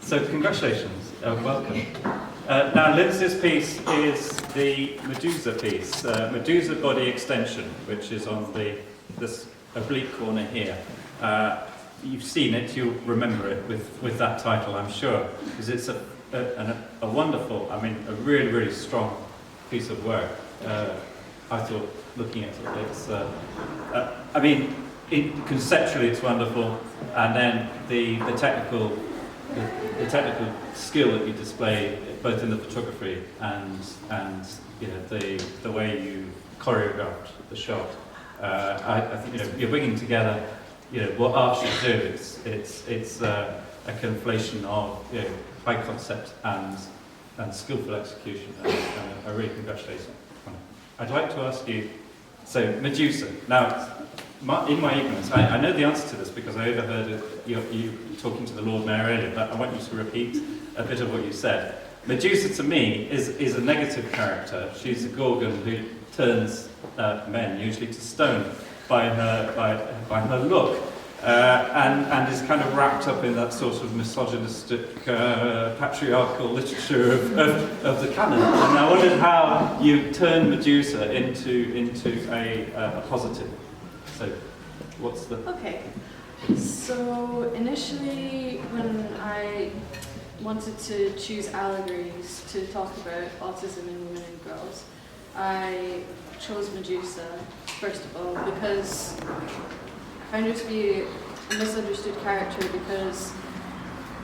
So congratulations, welcome. Now Lindsay's piece is the Medusa piece, Medusa Body Extension, which is on this oblique corner here. You've seen it, you'll remember it with that title, I'm sure, because it's a wonderful, I mean, a really, really strong piece of work. I thought, looking at it, it's, I mean, conceptually it's wonderful, and then the technical skill that you display, both in the photography and you know the way you choreographed the shot. I think you're bringing together what art should do. It's a conflation of high concept and skillful execution. And I really congratulate you. I'd like to ask you, so Medusa. Now, in my ignorance, I know the answer to this because I overheard you talking to the Lord Mayor earlier, but I want you to repeat a bit of what you said. Medusa, to me, is a negative character. She's a gorgon who turns men, usually to stone, by her look, and is kind of wrapped up in that sort of misogynistic, patriarchal literature of the canon. And I wondered how you turn Medusa into a positive. So, what's the... Okay, so initially when I wanted to choose allegories to talk about autism in women and girls, I chose Medusa, first of all, because I found her to be a misunderstood character, because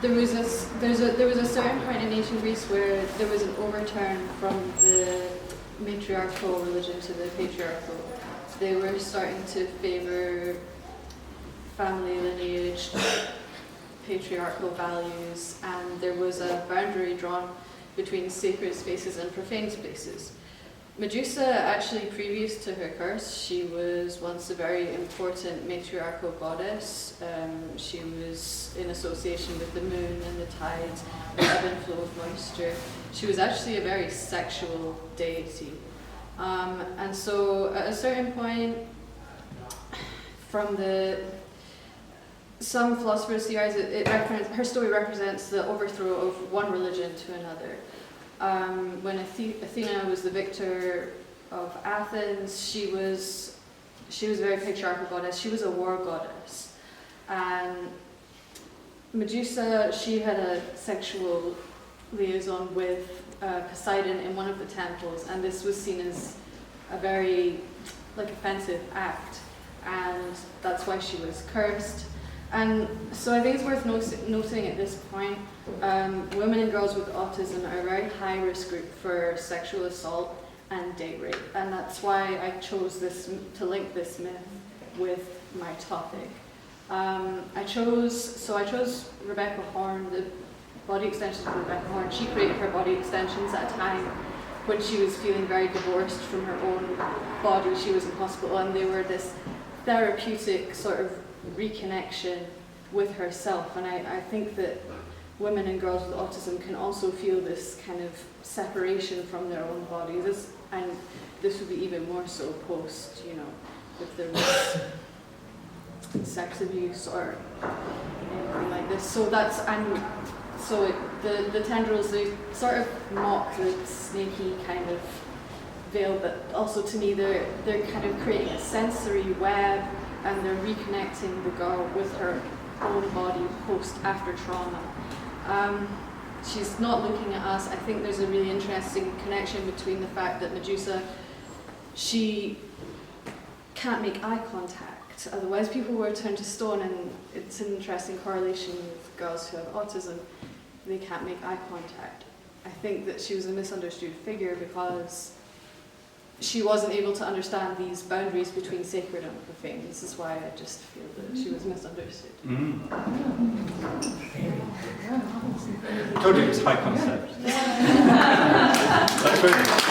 there was a certain point in ancient Greece where there was an overturn from the matriarchal religion to the patriarchal. They were starting to favour family lineage, patriarchal values, and there was a boundary drawn between sacred spaces and profane spaces. Medusa, actually previous to her curse, she was once a very important matriarchal goddess. She was in association with the moon and the tides, the ebb and flow of moisture. She was actually a very sexual deity. And so at a certain point, some philosophers theorize her story represents the overthrow of one religion to another. When Athena was the victor of Athens, she was a very patriarchal goddess. She was a war goddess. And Medusa, she had a sexual liaison with Poseidon in one of the temples, and this was seen as a very offensive act, and that's why she was cursed. And so I think it's worth noting at this point, women and girls with autism are a very high risk group for sexual assault and date rape, and that's why I chose to link this myth with my topic. I chose Rebecca Horn, the body extensions of Rebecca Horn. She created her body extensions at a time when she was feeling very divorced from her own body. She was in hospital, and they were this therapeutic sort of reconnection with herself. And I think that women and girls with autism can also feel this kind of separation from their own bodies, and this would be even more so post, if there was sex abuse or anything like this. So the tendrils, they sort of mock the snaky kind of veil, but also to me they're kind of creating a sensory web, and they're reconnecting the girl with her own body after trauma. She's not looking at us. I think there's a really interesting connection between the fact that Medusa, she can't make eye contact, otherwise people were turned to stone, and it's an interesting correlation with girls who have autism. They can't make eye contact. I think that she was a misunderstood figure because she wasn't able to understand these boundaries between sacred and profane. This is why I just feel that she was misunderstood. I told you it was high concept. That's brilliant.